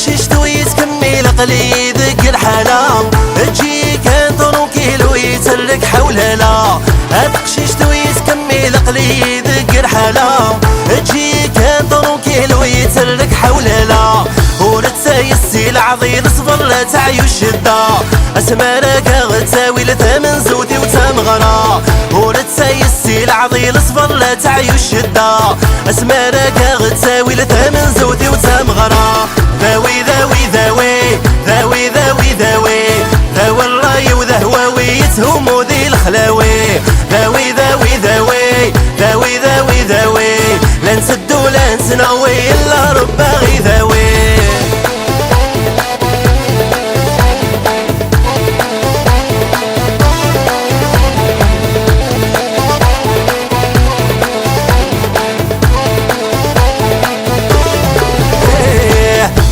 تقشيش تويت كمل قليدك الحالة تجي كان طرونكيل ويترك حولها تقشيش تويت كمل قليدك الحالة تجي كان طرونكيل ويترك حولها ورتسايسي العظيم صبر لا تعيو الشدة اسمارك غتساوي لثمن زودي وتمغرى ورتسايسي العظيم صبر لا تعيو الشدة اسمارك غتساوي لثمن زودي وتمغرى ذاوي ذاوي ذاوي ذاوي ذاوي ذاوي ذاوي الراي وذهواويتهم وذي الخلاوي ذاوي ذاوي ذاوي ذاوي ذاوي ذاوي لا نسدو لا نسناوي الا رب باغي ذاوي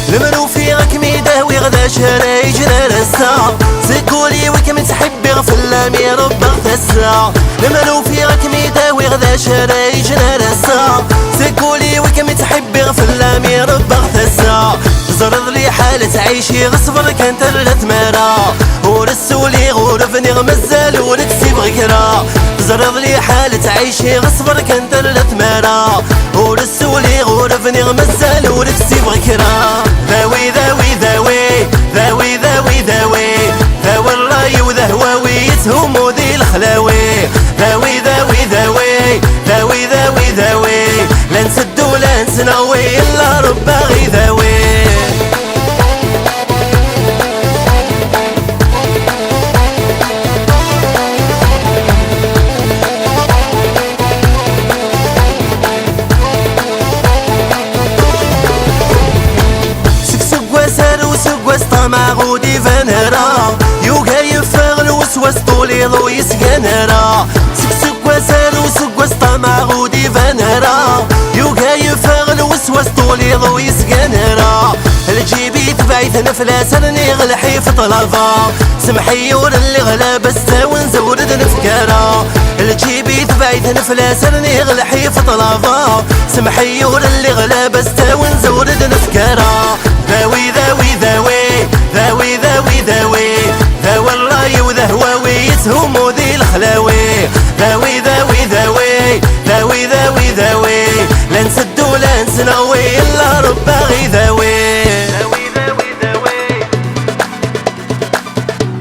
المنوفي غاك ميداوي غدا شراي جرى رسا تقولي وكم تحبي غفل لامي ربك تسا المنوفي غاك ميداوي غدا شراي جرى رسا تقولي وكم تحبي غفل لامي ربك تسا زرد لي حالة عيشي غصبر كانت الثمارة ورسولي غورفني غمزال ونكسب غكرة زرد لي حالة عيشي غصبر كانت الثمارة ورسولي غورفني غمزال ونكسب غكرة ذاوي ذاوي ذاوي ذاوي ذاوي ذاوي ذاوي الراي وذهواويتهم وذي الخلاوي ذاوي ذاوي ذاوي ذاوي ذاوي ذاوي لا نسدو لا نسناوي الا رب باغي ذاوي مع غودي فنرا يوغا يفغل وسوس طولي ضو يسكنرا سكسك وسال وسكوس مع غودي فنرا يوغا يفغل وسوس طولي ضو يسكنرا الجيبي تبعيت نفلاس نغل حيف طلبا سمحي ور اللي غلا بس ونزورد نفكرا الجيبي تبعيت نفلاس نغل حيف طلبا سمحي ور اللي غلا بس ونزورد نفكرا ذاوي ذاوي ذاوي ذاوي ذاوي ذاوي ذاوي الراي وذهواويتهم وذي الخلاوي ذاوي ذاوي ذاوي ذاوي ذاوي ذاوي لا نسدو لا نسناوي الا رب باغي ذاوي ذاوي ذاوي ذاوي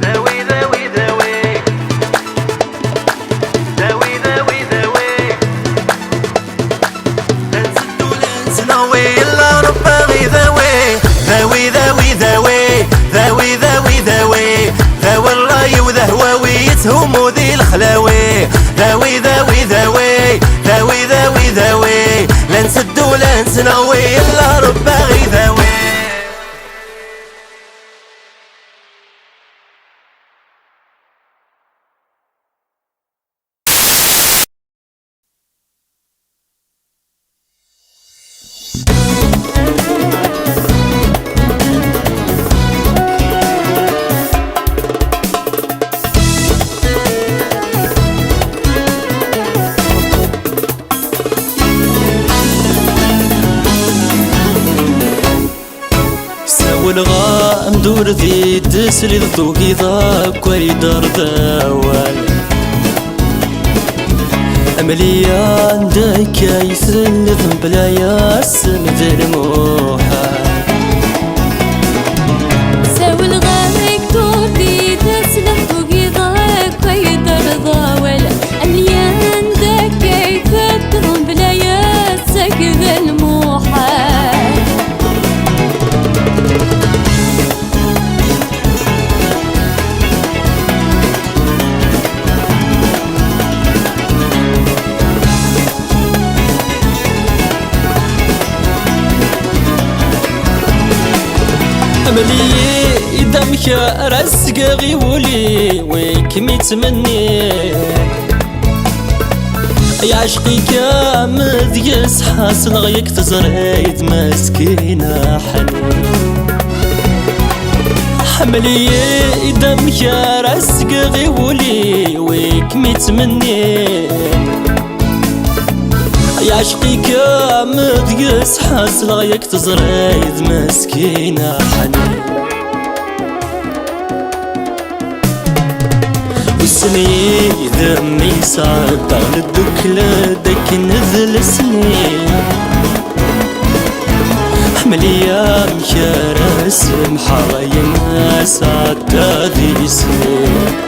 ذاوي ذاوي ذاوي ذاوي ذاوي ذاوي لا نسدو لا نسناوي الا رب باغي ذاوي ذاوي ذاوي ذاوي ذاوي ذاوي ذاوي ذاوي الراي وذهواويتهم وذي الخلاوي ذاوي ذاوي ذاوي ذاوي ذاوي ذاوي لا نسدو لا نسناوي الا رب باغي ذاوي والغام دور ذي تسري ذوقي ذاك ويدار ذاوال أمليان دايكا يسلذ بلا ياسم ذي الموحى ساوي الغامك دور ذي تسري ذوقي ذاك ويدار ذاوال أمليان دايكا يسلذ بلا ياسم ذي الموحى أملي دمك رزق غيولي ويكم يتمني يا عشقي كامل يصحى صلغيك تزريد مسكينة حنين حملي دمك رزق غيولي ويكم يتمني يا عشقي كامد يسحس لغيك تزريد مسكينة حنين وسني ذمي صدر لدك لدك نذل سنين حملية مكرس محاوي الناس عدى ذي سنين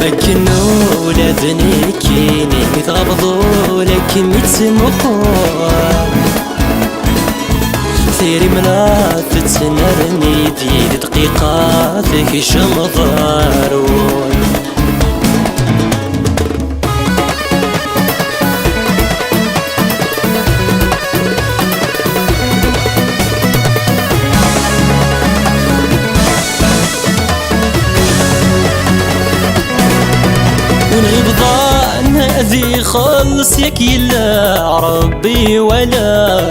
بكنو لذنكيني متغبضو لك متسمقون ثيري ملاث تنرني دي دقيقاتك شمضارون ذي خلص يك يلا ربي ولا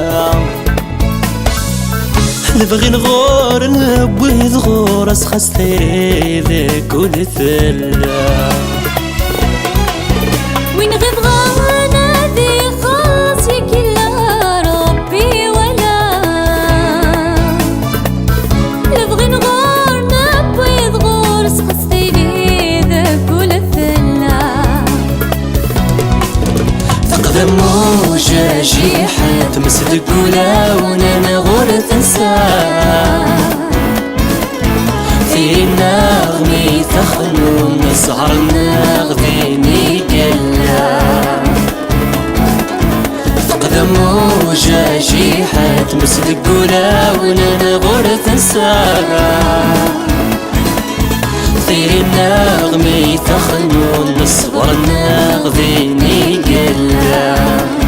نبغي نغور نبغي ذغور اسخس ثيري ذي كل ثلا وين غبغانا ذي خلص يك يلا ربي ولا نبغي نغور نبغي ذغور اسخس ثيري ذي كل ثلا موجة جيحة تمسد قولا ونانا غور تنسى في النغمي تخلو نسهر النغذيني قلا فقد موجة جيحة تمسد قولا ونانا غور تنسى في النغمي تخلو نسهر النغذيني قلا